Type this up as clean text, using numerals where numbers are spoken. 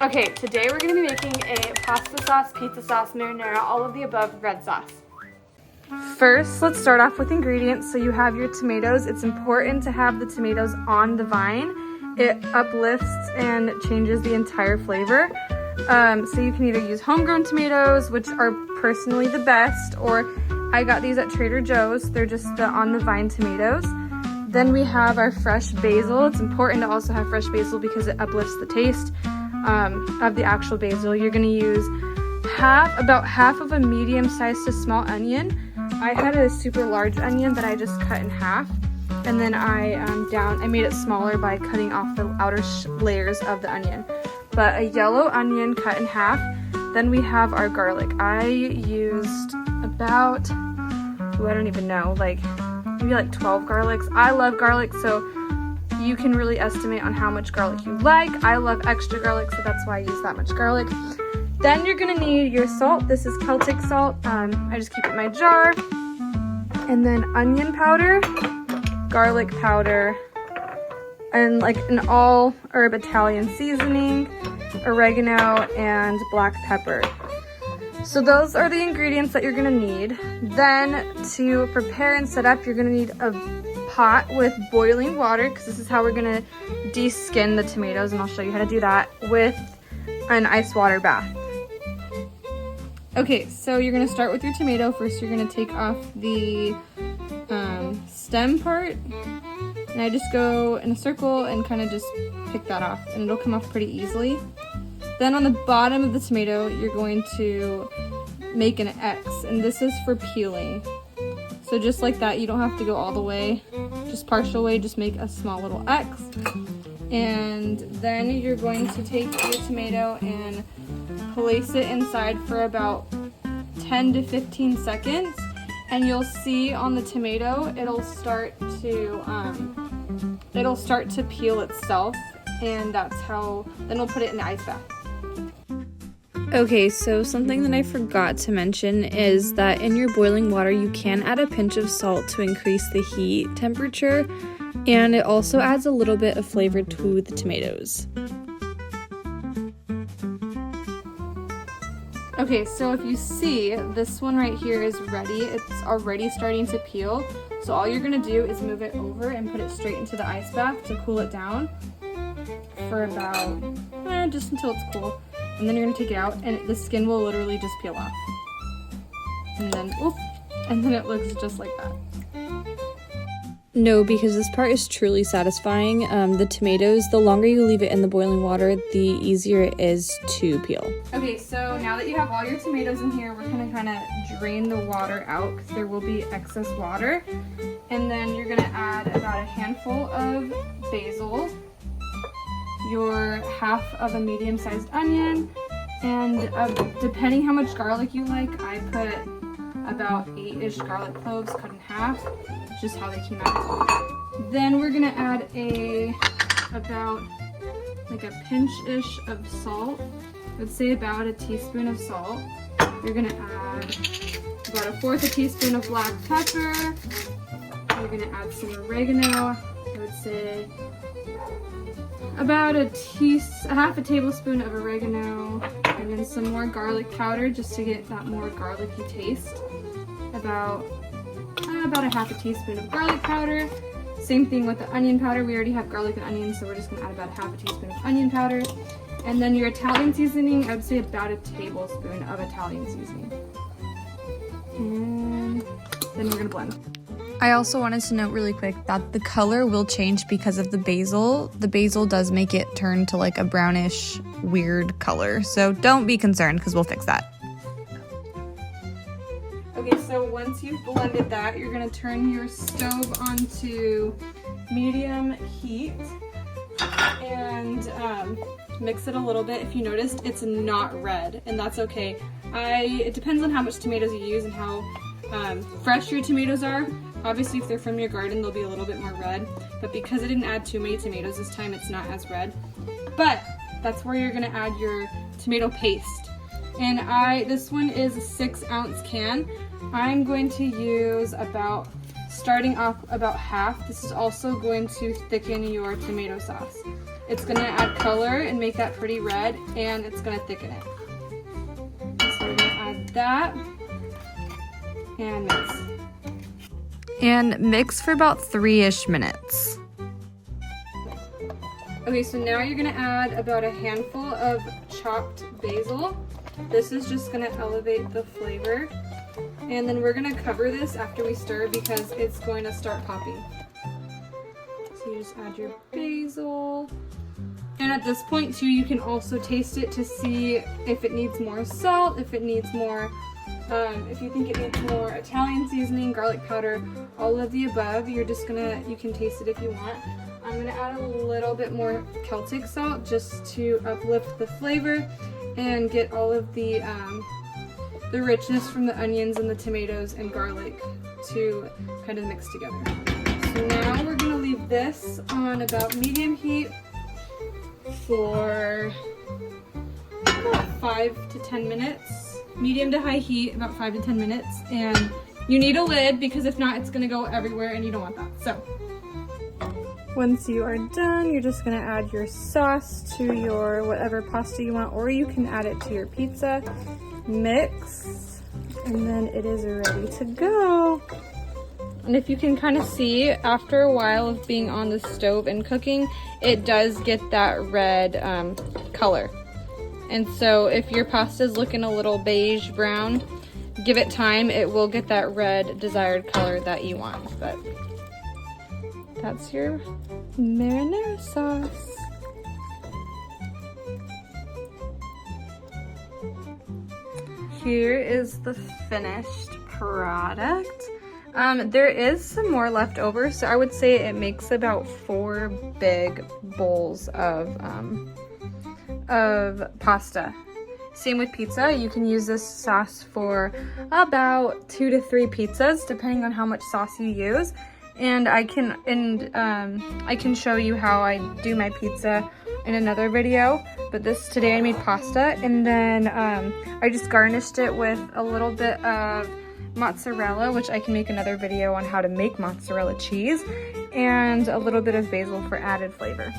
Okay, today we're going to be making a pasta sauce, pizza sauce, marinara, all of the above red sauce. First, let's start off with ingredients. So you have your tomatoes. It's important to have the tomatoes on the vine. It uplifts and changes the entire flavor. So you can either use homegrown tomatoes, which are personally the best, or I got these at Trader Joe's. They're just the on the vine tomatoes. Then we have our fresh basil. It's important to also have fresh basil because it uplifts the taste of the actual basil. You're gonna use about half of a medium-sized to small onion. I had a super large onion that I just cut in half, and then I made it smaller by cutting off the outer layers of the onion. But a yellow onion cut in half. Then we have our garlic. I used about, I don't even know, maybe like 12 garlics. I love garlic, so you can really estimate on how much garlic you like. I love extra garlic, so that's why I use that much garlic. Then you're gonna need your salt. This is Celtic salt. I just keep it in my jar. And then onion powder, garlic powder, and like an all herb Italian seasoning, oregano, and black pepper. So those are the ingredients that you're gonna need. Then to prepare and set up, you're gonna need a pot with boiling water, because this is how we're gonna de-skin the tomatoes, and I'll show you how to do that, with an ice water bath. Okay, so you're gonna start with your tomato. First, you're gonna take off the stem part, and I just go in a circle and kind of just pick that off, and it'll come off pretty easily. Then on the bottom of the tomato, you're going to make an X, and this is for peeling. So just like that, you don't have to go all the way, just partial way, just make a small little X. And then you're going to take your tomato and place it inside for about 10 to 15 seconds. And you'll see on the tomato, it'll start to peel itself. And that's how, then we'll put it in the ice bath. Okay, so something that I forgot to mention is that in your boiling water, you can add a pinch of salt to increase the heat temperature, and it also adds a little bit of flavor to the tomatoes. Okay, so if you see, this one right here is ready. It's already starting to peel. So all you're gonna do is move it over and put it straight into the ice bath to cool it down for about, just until it's cool. And then you're gonna take it out, and the skin will literally just peel off. And then, and then it looks just like that. No, because this part is truly satisfying. The tomatoes, the longer you leave it in the boiling water, the easier it is to peel. Okay, so now that you have all your tomatoes in here, we're gonna kind of drain the water out because there will be excess water. And then you're gonna add about a handful of basil, your half of a medium-sized onion, and depending how much garlic you like, I put about 8-ish garlic cloves cut in half, just how they came out. Then we're gonna add about like a pinch-ish of salt. I would say about a teaspoon of salt. You're gonna add about 1/4 teaspoon of black pepper. You're gonna add some oregano. I would say about half a tablespoon of oregano, and then some more garlic powder just to get that more garlicky taste. About a half a teaspoon of garlic powder. Same thing with the onion powder. We already have garlic and onion, so we're just gonna add about half a teaspoon of onion powder. And then your Italian seasoning, I would say about a tablespoon of Italian seasoning. And then we're gonna blend. I also wanted to note really quick that the color will change because of the basil. The basil does make it turn to like a brownish, weird color. So don't be concerned because we'll fix that. Okay, so once you've blended that, you're gonna turn your stove onto medium heat and mix it a little bit. If you noticed, it's not red, and that's okay. It depends on how much tomatoes you use and how fresh your tomatoes are. Obviously, if they're from your garden, they'll be a little bit more red, but because I didn't add too many tomatoes this time, it's not as red. But that's where you're gonna add your tomato paste. And this one is a 6-ounce can. I'm going to use starting off about half. This is also going to thicken your tomato sauce. It's gonna add color and make that pretty red, and it's gonna thicken it. So we're gonna add that and mix. And mix for about 3-ish minutes. Okay, so now you're gonna add about a handful of chopped basil. This is just gonna elevate the flavor. And then we're gonna cover this after we stir because it's going to start popping. So you just add your basil. And at this point too, you can also taste it to see if it needs more salt, if it needs more, if you think it needs more Italian seasoning, garlic powder, all of the above. You're just gonna, you can taste it if you want. I'm gonna add a little bit more Celtic salt just to uplift the flavor and get all of the richness from the onions and the tomatoes and garlic to kind of mix together. So now we're gonna leave this on about medium heat for about 5 to 10 minutes. Medium to high heat, about 5 to 10 minutes. And you need a lid because if not, it's gonna go everywhere and you don't want that. So once you are done, you're just gonna add your sauce to your whatever pasta you want, or you can add it to your pizza. Mix, and then it is ready to go. And if you can kind of see, after a while of being on the stove and cooking, it does get that red color. And so if your pasta is looking a little beige brown, give it time, it will get that red desired color that you want. But that's your marinara sauce. Here is the finished product. There is some more left over, so I would say it makes about 4 big bowls of pasta. Same with pizza. You can use this sauce for about 2 to 3 pizzas, depending on how much sauce you use. And I can show you how I do my pizza in another video, but today I made pasta, and then I just garnished it with a little bit of mozzarella, which I can make another video on how to make mozzarella cheese, and a little bit of basil for added flavor.